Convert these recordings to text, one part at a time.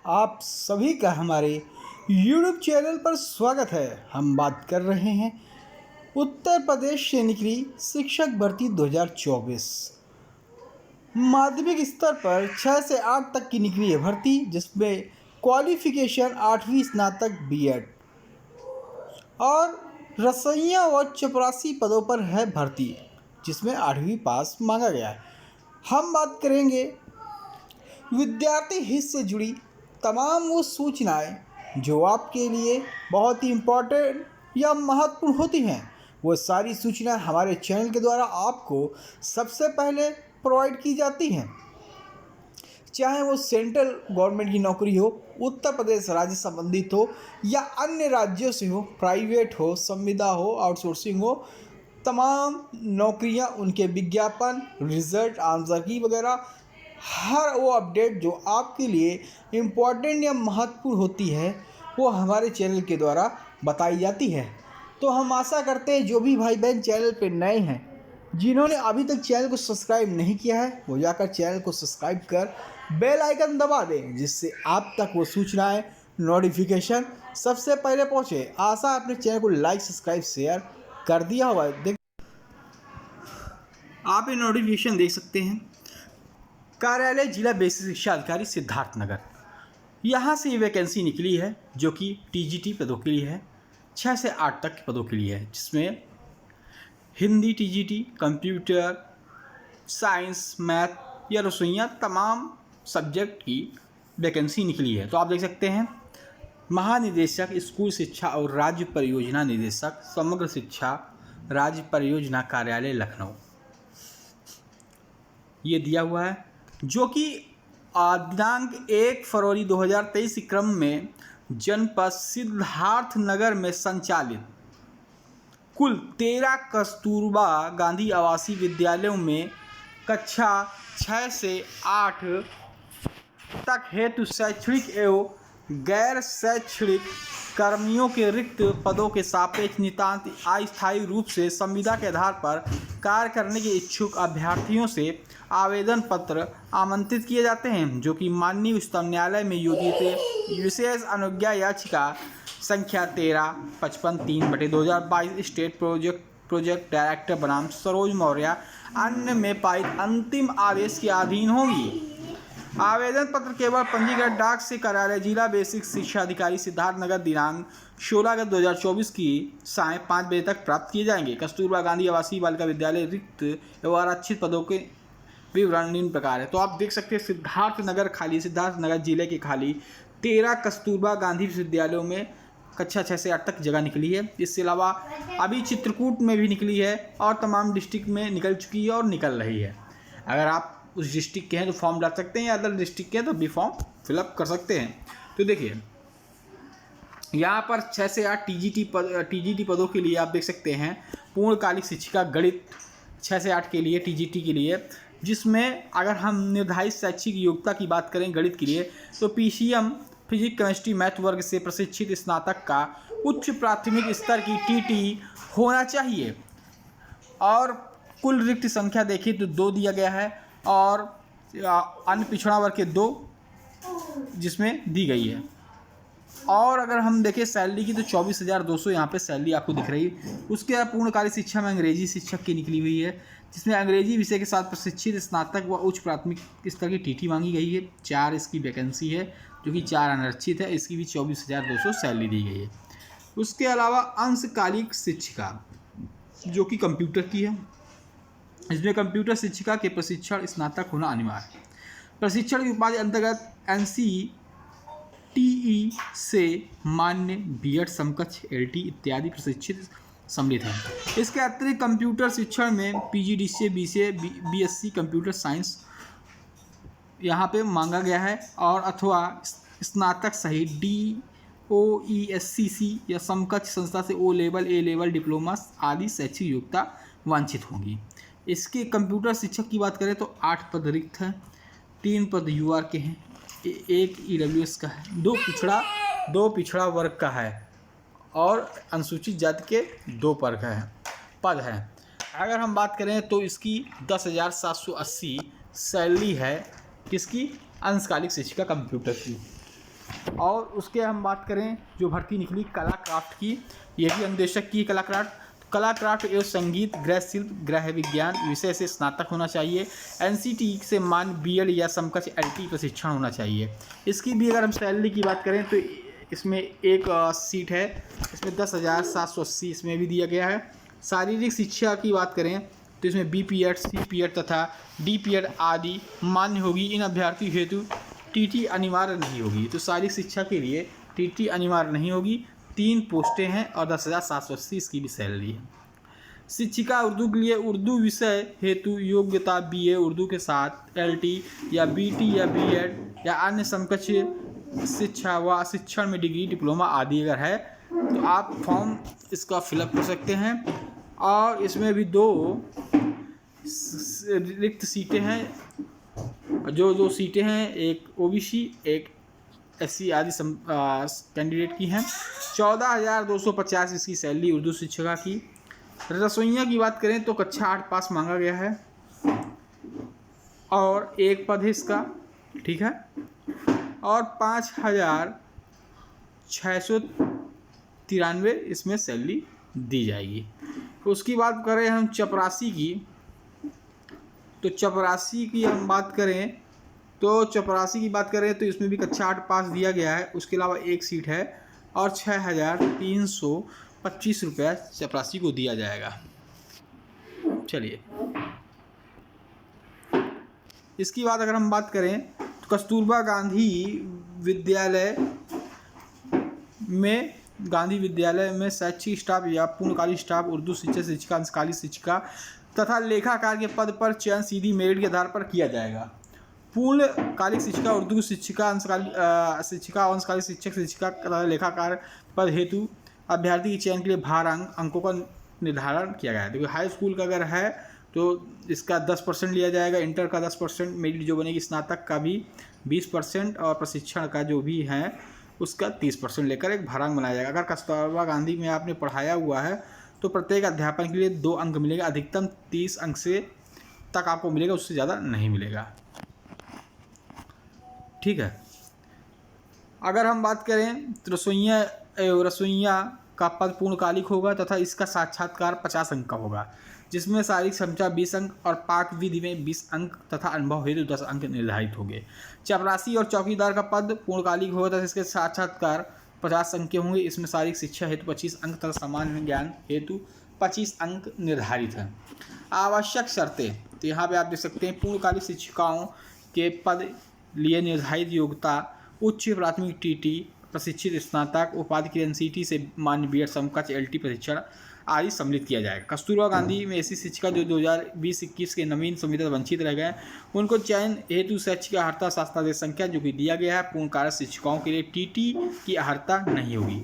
आप सभी का हमारे YouTube चैनल पर स्वागत है। हम बात कर रहे हैं उत्तर प्रदेश से निकली शिक्षक भर्ती 2024 माध्यमिक स्तर पर 6 से 8 तक की निकली है भर्ती, जिसमें क्वालिफिकेशन 8वीं स्नातक बीएड और रसोइया व चपरासी पदों पर है भर्ती, जिसमें 8वीं पास मांगा गया है। हम बात करेंगे विद्यार्थी हित से जुड़ी तमाम वो सूचनाएं जो आपके लिए बहुत ही इम्पोर्टेंट या महत्वपूर्ण होती हैं। वो सारी सूचनाएं हमारे चैनल के द्वारा आपको सबसे पहले प्रोवाइड की जाती हैं, चाहे वो सेंट्रल गवर्नमेंट की नौकरी हो, उत्तर प्रदेश राज्य संबंधित हो या अन्य राज्यों से हो, प्राइवेट हो, संविदा हो, आउटसोर्सिंग हो। तमाम नौकरियां, उनके विज्ञापन, रिजल्ट, आंसर की वगैरह हर वो अपडेट जो आपके लिए इम्पोर्टेंट या महत्वपूर्ण होती है, वो हमारे चैनल के द्वारा बताई जाती है। तो हम आशा करते हैं जो भी भाई बहन चैनल पे नए हैं, जिन्होंने अभी तक चैनल को सब्सक्राइब नहीं किया है, वो जाकर चैनल को सब्सक्राइब कर बेल आइकन दबा दें, जिससे आप तक वो सूचनाएं, नोटिफिकेशन सबसे पहले पहुँचे। आशा अपने चैनल को लाइक, सब्सक्राइब, शेयर कर दिया होगा। देख आप ये नोटिफिकेशन देख सकते हैं। कार्यालय जिला बेसिक शिक्षा अधिकारी सिद्धार्थनगर, यहाँ से ये वैकेंसी निकली है जो कि टीजीटी पदों के लिए है। 6 से 8 तक के पदों के लिए है, जिसमें Hindi TGT, computer science, math या रसोइयाँ तमाम सब्जेक्ट की वैकेंसी निकली है। तो आप देख सकते हैं, महानिदेशक स्कूल शिक्षा और राज्य परियोजना निदेशक, समग्र शिक्षा राज्य परियोजना कार्यालय लखनऊ, ये दिया हुआ है, जो कि दिनांक 1 फरवरी 2023 क्रम में जनपद सिद्धार्थनगर में संचालित कुल 13 कस्तूरबा गांधी आवासीय विद्यालयों में कक्षा 6 से 8 तक हेतु शैक्षणिक एवं गैर शैक्षणिक कर्मियों के रिक्त पदों के सापेक्ष नितांत अस्थायी रूप से संविदा के आधार पर कार्य करने के इच्छुक अभ्यर्थियों से आवेदन पत्र आमंत्रित किए जाते हैं, जो कि माननीय उच्चतम न्यायालय में योजित विशेष अनुज्ञा याचिका संख्या 1355/3/2022 स्टेट प्रोजेक्ट डायरेक्टर बनाम सरोज मौर्य अन्य में पारित अंतिम आदेश के अधीन होंगी। आवेदन पत्र केवल पंजीकृत डाक से कार्यालय जिला बेसिक शिक्षा अधिकारी सिद्धार्थनगर दिनांक 16 अगस्त 2024 की सायं 5 बजे तक प्राप्त किए जाएंगे। कस्तूरबा गांधी आवासीय बालिका विद्यालय रिक्त एवं आरक्षित पदों के विवरण निम्न प्रकार है। तो आप देख सकते हैं, सिद्धार्थनगर जिले के खाली 13 कस्तूरबा गांधी विश्वविद्यालयों में कक्षा 6 से 8 तक जगह निकली है। इसके अलावा अभी चित्रकूट में भी निकली है और तमाम डिस्ट्रिक्ट में निकल चुकी है और निकल रही है। अगर आप उस डिस्ट्रिक्ट के हैं तो फॉर्म डाल सकते हैं, या अदर डिस्ट्रिक्ट के हैं तो भी फॉर्म फिलअप कर सकते हैं। तो देखिए, यहाँ पर 6 से 8 टीजीटी पदों के लिए आप देख सकते हैं, पूर्णकालिक शिक्षिका गणित 6 से 8 के लिए टीजीटी के लिए, जिसमें अगर हम निर्धारित शैक्षिक योग्यता की बात करें गणित के लिए तो पीसीएम फिजिक्स केमिस्ट्री मैथ वर्ग से प्रशिक्षित स्नातक का उच्च प्राथमिक स्तर की टीटी होना चाहिए। और कुल रिक्त संख्या देखिए तो 2 दिया गया है और अन्य पिछड़ा वर्ग के 2 जिसमें दी गई है। और अगर हम देखें सैलरी की तो 24,200 यहाँ पे सैलरी आपको दिख रही है। उसके बाद पूर्णकालिक शिक्षा में अंग्रेजी शिक्षक की निकली हुई है, जिसमें अंग्रेजी विषय के साथ प्रशिक्षित स्नातक व उच्च प्राथमिक स्तर की टीटी मांगी गई है। 4 इसकी वैकेंसी है, जो कि 4 अनारक्षित है। इसकी भी 24,200 सैलरी दी गई है। उसके अलावा अंशकालिक शिक्षिका जो कि कंप्यूटर की है, इसमें कंप्यूटर शिक्षिका के प्रशिक्षण स्नातक होना अनिवार्य है। प्रशिक्षण की उपाधि अंतर्गत NCTE से मान्य बीएड समकक्ष LT इत्यादि प्रशिक्षित सम्मिलित हैं। इसके अतिरिक्त कंप्यूटर शिक्षण में PGDCA, BCA, BSc computer science यहाँ पे मांगा गया है, और अथवा स्नातक सहित DOESCC या समकक्ष संस्था से O level, A level diploma आदि शैक्षिक योग्यता वांछित होंगी। इसके कंप्यूटर शिक्षक की बात करें तो 8 पद रिक्त हैं, 3 पद UR के हैं, 1 EWS का है, 2 पिछड़ा वर्ग का है और अनुसूचित जाति के 2 पद हैं। अगर हम बात करें तो इसकी 10,780 सैलरी है, किसकी? अंशकालिक शिक्षिका कंप्यूटर की। और उसके हम बात करें जो भर्ती निकली कला क्राफ्ट की, ये भी अनुदेशक की कला क्राफ्ट एवं संगीत, गृह शिल्प, गृह विज्ञान विषय से स्नातक होना चाहिए। एनसीटी से मान बीएड या समकक्ष एलटी प्रशिक्षण होना चाहिए। इसकी भी अगर हम सैलरी की बात करें तो इसमें एक सीट है, इसमें 10,780 इसमें भी दिया गया है। शारीरिक शिक्षा की बात करें तो इसमें बीपीएड, सीपीएड तथा डीपीएड आदि मान्य होगी। इन अभ्यर्थी हेतु टीटी अनिवार्य नहीं होगी। तो शारीरिक शिक्षा के लिए टीटी अनिवार्य नहीं होगी। 3 पोस्टें हैं और 10,780 इसकी भी सैलरी है। शिक्षिका उर्दू के लिए उर्दू विषय हेतु योग्यता बीए उर्दू के साथ एलटी या बीटी या बीएड या अन्य समकक्ष शिक्षा व शिक्षण में डिग्री, डिप्लोमा आदि अगर है तो आप फॉर्म इसका फिलअप कर सकते हैं। और इसमें भी 2 रिक्त सीटें हैं, जो सीटें हैं एक ओबीसी एक एससी आदि कैंडिडेट की हैं। 14,250 इसकी सैलरी उर्दू शिक्षिका की। रसोइया की बात करें तो कक्षा 8 पास मांगा गया है और एक पद है इसका, ठीक है। और 5,693 इसमें सैलरी दी जाएगी। उसकी बात करें हम चपरासी की, तो चपरासी की हम बात करें तो इसमें भी कक्षा 8 पास दिया गया है। उसके अलावा एक सीट है और 6,325 रुपया चपरासी को दिया जाएगा। चलिए इसकी बात अगर हम बात करें तो कस्तूरबा गांधी विद्यालय में शैक्षिक स्टाफ या पूर्णकालिक स्टाफ, उर्दू शिक्षिका, अंशकालिक शिक्षिका तथा लेखाकार के पद पर चयन सीधी मेरिट के आधार पर किया जाएगा। पूर्णकालिक शिक्षिका, उर्दू शिक्षिका, अंशकालिक शिक्षिका तथा लेखाकार पद हेतु अभ्यर्थी के चयन के लिए भार अंकों का निर्धारण किया गया है। देखिए हाई स्कूल का अगर है तो इसका 10% लिया जाएगा, इंटर का 10%, मेरिट जो बनेगी स्नातक का भी 20% और प्रशिक्षण का जो भी है उसका 30% लेकर एक भारांक बनाया जाएगा। अगर कस्तूरबा गांधी में आपने पढ़ाया हुआ है तो प्रत्येक अध्यापन के लिए 2 अंक मिलेगा, अधिकतम 30 अंक से तक आपको मिलेगा, उससे ज़्यादा नहीं मिलेगा, ठीक है। अगर हम बात करें तो रसोइया का पद पूर्णकालिक होगा तथा इसका साक्षात्कार 50 अंक का होगा, जिसमें शारीरिक क्षमता 20 अंक और पाक विधि में 20 अंक तथा अनुभव हेतु 10 अंक निर्धारित होंगे। चपरासी और चौकीदार का पद पूर्णकालिक होगा तथा इसके साक्षात्कार 50 अंक के होंगे। इसमें शारीरिक शिक्षा हेतु 25 अंक तथा सामान्य ज्ञान हेतु 25 अंक निर्धारित हैं। आवश्यक शर्तें तो यहाँ पे आप देख सकते हैं, पूर्णकालिक शिक्षिकाओं के पद लिए निर्धारित योग्यता उच्च प्राथमिक टीटी प्रशिक्षित स्नातक, उपाधि के एनसीटी से मान्य बीएड समकक्ष एलटी प्रशिक्षण आदि सम्मिलित किया जाएगा। कस्तूरबा गांधी में ऐसी शिक्षिका जो 2020-21 के नवीन संविदा वंचित रह गए उनको चयन हेतु शैक्षिक अर्हता शासनादेश संख्या जो कि दिया गया है। पूर्णकालिक शिक्षिकाओं के लिए टीटी की अर्हता नहीं होगी।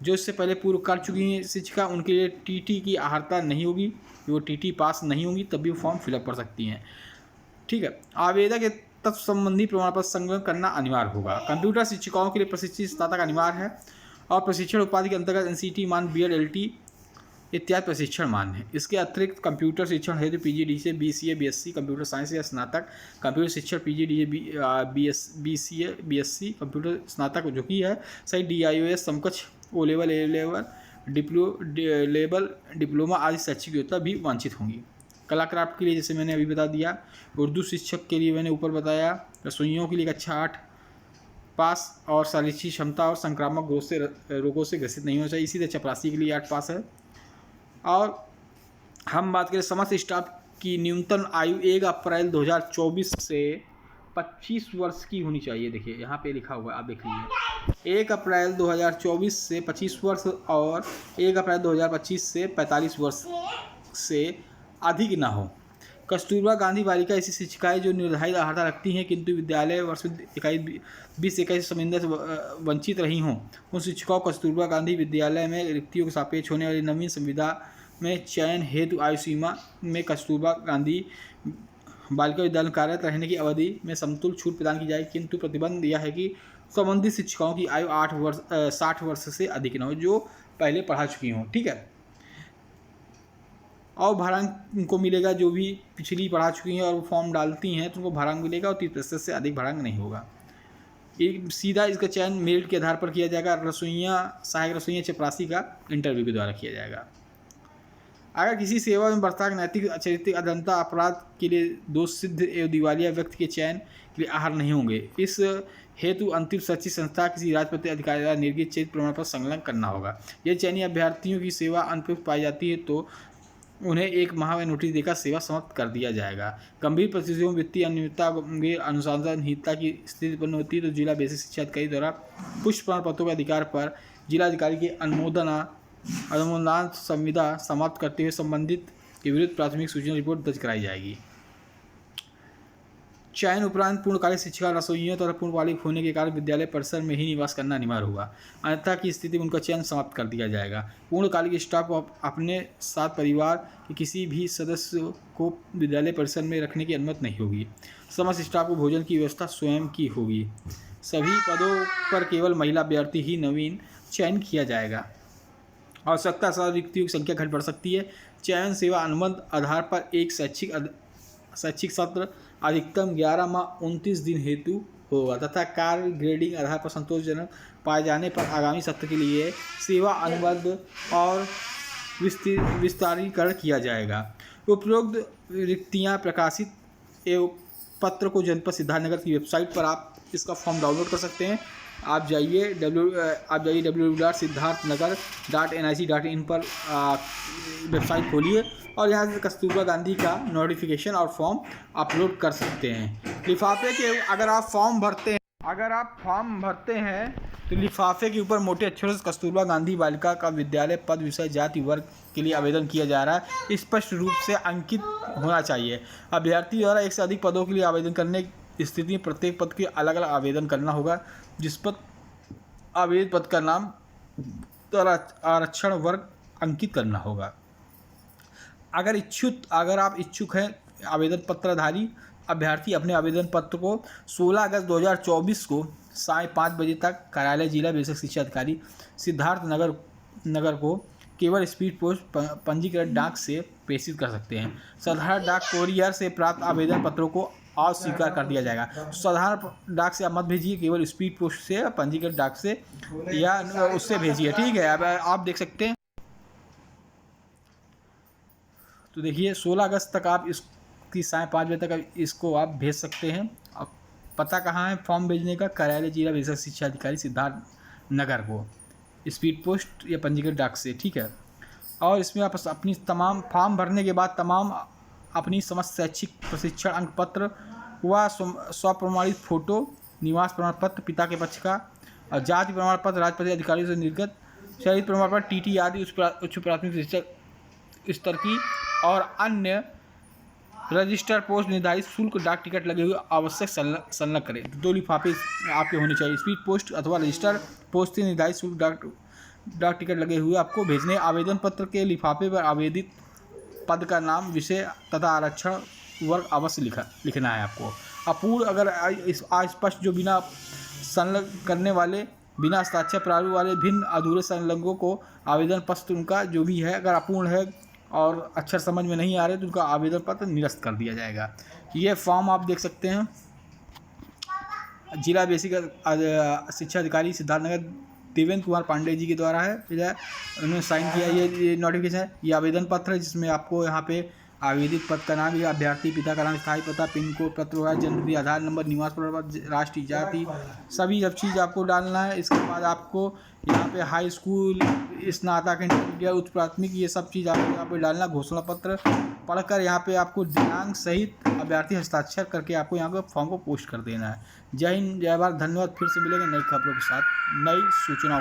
जो इससे पहले पूर्व कर चुकी हैं शिक्षिका उनके लिए टीटी की अर्हता नहीं होगी, वो टीटी पास नहीं होंगी तब भी वो फॉर्म फिलअप कर सकती हैं, ठीक है। आवेदक के तत्व संबंधी प्रमाण पत्र संग्रह करना अनिवार्य होगा। कंप्यूटर शिक्षिकाओं के लिए प्रशिक्षित स्नातक अनिवार्य है और प्रशिक्षण उपाधि के अंतर्गत एनसीटी मान बीएड एलटी इत्यादि प्रशिक्षण मान्य है। इसके अतिरिक्त कंप्यूटर शिक्षण हेतु PGDCA, BCA, BSc computer science या स्नातक, कंप्यूटर शिक्षण पीजीडीए, बीसीए, बीएससी कंप्यूटर स्नातक जो कि है सही डीआईओएस समकक्ष ओ लेवल, ए लेवल, डिप्लोमा आदि शैक्षिक योग्यता भी वांछित होंगी। कला क्राफ्ट के लिए जैसे मैंने अभी बता दिया, उर्दू शिक्षक के लिए मैंने ऊपर बताया, रसोइयों के लिए कक्षा 8 पास और शारीरिक क्षमता और संक्रामक रोगों से ग्रसित नहीं होना चाहिए। इसी तरह चपरासी के लिए 8 पास है। और हम बात करें समस्त स्टाफ की न्यूनतम आयु 1 अप्रैल 2024 से 25 वर्ष की होनी चाहिए। देखिए यहाँ पे लिखा हुआ है, आप देख लीजिए, 1 अप्रैल 2024 से 25 वर्ष और 1 अप्रैल 2025 से 45 वर्ष से अधिक ना हो। कस्तूरबा गांधी बालिका ऐसी शिक्षिकाएं जो निर्धारित अर्हता रखती हैं किंतु विद्यालय वर्ष 2021 संविदा से वंचित रही हों, उन शिक्षिकाओं को कस्तूरबा गांधी विद्यालय में रिक्तियों के सापेक्ष होने वाली नवीन संविदा में चयन हेतु आयु सीमा में कस्तूरबा गांधी बालिका विद्यालय में कार्यरत रहने की अवधि में समतुल छूट प्रदान की जाएगी, किंतु प्रतिबंध यह है कि संबंधित शिक्षिकाओं की आयु 60 वर्ष से अधिक न हो, जो पहले पढ़ा चुकी हों, ठीक है। और भारांक उनको मिलेगा जो भी पिछली पढ़ा चुकी हैं और वो फॉर्म डालती हैं तो उनको भारांक मिलेगा और 30% से अधिक भारांक नहीं होगा। एक सीधा इसका चयन मेरिट के आधार पर किया जाएगा। सहायक रसोइया चपरासी का इंटरव्यू के द्वारा किया जाएगा। अगर किसी सेवा में बर्ताव नैतिक अचरित्र अदंता अपराध के लिए दोष सिद्ध एवं दिवालिया व्यक्ति के चयन के लिए अर्ह नहीं होंगे। इस हेतु अंतिम शैक्षिक संस्था किसी राजपत्रित अधिकारी द्वारा निर्गत चयनित प्रमाण पत्र संलग्न करना होगा। यदि चयनित अभ्यर्थियों की सेवा अनुपयुक्त पाई जाती है तो उन्हें 1 माह में नोटिस देकर सेवा समाप्त कर दिया जाएगा। गंभीर परिस्थितियों में वित्तीय अनियमितता अनुशासनहीनता की स्थिति उत्पन्न होती है तो जिला बेसिक शिक्षा अधिकारी द्वारा पुष्प प्रमाण पत्रों के अधिकार पर जिलाधिकारी के अनुमोदन संविदा समाप्त करते हुए संबंधित के विरुद्ध प्राथमिक सूचना रिपोर्ट दर्ज कराई जाएगी। चयन उपरांत पूर्णकालिक शिक्षिका रसोइयों तथा पूर्णकालिक होने के कारण विद्यालय परिसर में ही निवास करना अनिवार्य होगा, अन्यथा की स्थिति में उनका चयन समाप्त कर दिया जाएगा। पूर्णकालिक स्टाफ को अपने साथ परिवार के किसी भी सदस्य को विद्यालय परिसर में रखने की अनुमति नहीं होगी। समस्त स्टाफ को भोजन की व्यवस्था स्वयं की होगी। सभी पदों पर केवल महिला अभ्यर्थी ही नवीन चयन किया जाएगा। आवश्यकता अनुसार रिक्तियों की संख्या घट बढ़ सकती है। चयन सेवा अनुबंध आधार पर एक शैक्षिक सत्र अधिकतम 11 माह 29 दिन हेतु होगा तथा कार्य ग्रेडिंग आधार पर संतोषजनक पाए जाने पर आगामी सत्र के लिए सेवा अनुबंध और विस्तारीकरण किया जाएगा। उपरोक्त रिक्तियां प्रकाशित एवं पत्र को जनपद सिद्धार्थनगर की वेबसाइट पर आप इसका फॉर्म डाउनलोड कर सकते हैं। आप जाइए www.siddharthnagar.nic.in पर वेबसाइट खोलिए और यहाँ से कस्तूरबा गांधी का नोटिफिकेशन और फॉर्म अपलोड कर सकते हैं। लिफाफे के अगर आप फॉर्म भरते हैं तो लिफाफे के ऊपर मोटे अक्षरों से कस्तूरबा गांधी बालिका का विद्यालय पद विषय जाति वर्ग के लिए आवेदन किया जा रहा है स्पष्ट रूप से अंकित होना चाहिए। अभ्यर्थी द्वारा एक से अधिक पदों के लिए आवेदन करने की स्थिति में प्रत्येक पद के अलग अलग आवेदन करना होगा। जिस पद आवेदित पद का नाम आरक्षण वर्ग अंकित करना होगा। अगर आप इच्छुक हैं आवेदन पत्रधारी अभ्यर्थी अपने आवेदन पत्र को 16 अगस्त 2024 को 5:30 बजे तक कार्यालय जिला बेसिक शिक्षा अधिकारी सिद्धार्थनगर को केवल स्पीड पोस्ट पंजीकृत डाक से प्रेषित कर सकते हैं। साधारण डाक कोरियर से प्राप्त आवेदन पत्रों को अस्वीकार कर दिया जाएगा। साधारण डाक से आप मत भेजिए, केवल स्पीड पोस्ट से पंजीकृत डाक से या उससे भेजिए। ठीक है, अब आप देख सकते हैं। तो देखिए 16 अगस्त तक आप इसकी 5:30 बजे तक इसको आप भेज सकते हैं। अब पता कहाँ है फॉर्म भेजने का? कार्यालय जिला बेसिक शिक्षा अधिकारी सिद्धार्थनगर को स्पीड पोस्ट या पंजीकृत डाक से। ठीक है, और इसमें आप अपनी तमाम फॉर्म भरने के बाद तमाम अपनी समस्त शैक्षिक प्रशिक्षण अंक पत्र व स्वप्रमाणित फोटो, निवास प्रमाण पत्र पिता के पक्ष का और जाति प्रमाण पत्र राजपत्रित अधिकारियों से निर्गत शहीद प्रमाण पत्र TT आदि उच्च प्राथमिक शिक्षा स्तर की और अन्य रजिस्टर पोस्ट निर्धारित शुल्क डाक टिकट लगे हुए आवश्यक संलग्न करें। 2 लिफाफे आपके होने चाहिए। स्पीड पोस्ट अथवा रजिस्टर पोस्ट से निर्धारित शुल्क डाक टिकट लगे हुए आपको भेजने। आवेदन पत्र के लिफाफे पर आवेदित पद का नाम, विषय तथा आरक्षण वर्ग अवश्य लिखना है आपको। अपूर्ण अगर अस्पष्ट जो बिना संलग्न करने वाले, बिना हस्ताक्षर प्रारूप वाले भिन्न अधूरे संलग्नों को आवेदन पत्र उनका जो भी है अगर अपूर्ण है और अक्षर समझ में नहीं आ रहे तो उनका आवेदन पत्र निरस्त कर दिया जाएगा। ये फॉर्म आप देख सकते हैं जिला बेसिक शिक्षा अधिकारी सिद्धार्थनगर देवेंद्र कुमार पांडे जी के द्वारा है। उन्होंने साइन किया। ये नोटिफिकेशन है, ये आवेदन पत्र है जिसमें आपको यहाँ पे आवेदित पद का नाम, या अभ्यर्थी पिता का नाम, स्थायी पता, पिन कोड, पत्र, जन्मतिथि, आधार नंबर, निवास प्रमाण, राष्ट्रीय जाति, सभी सब चीज़ आपको डालना है। इसके बाद आपको यहाँ पे हाई स्कूल, स्नातक, इंटरमीडिएट, उच्च प्राथमिक, ये सब चीज़ आपको यहाँ पे डालना। घोषणा पत्र पढ़कर यहाँ पे आपको दिनांक सहित अभ्यर्थी हस्ताक्षर करके आपको यहाँ पे फॉर्म को पोस्ट कर देना है। जय हिंद, जय भारत, धन्यवाद। फिर से मिलेंगे नई खबरों के साथ, नई सूचनाओं।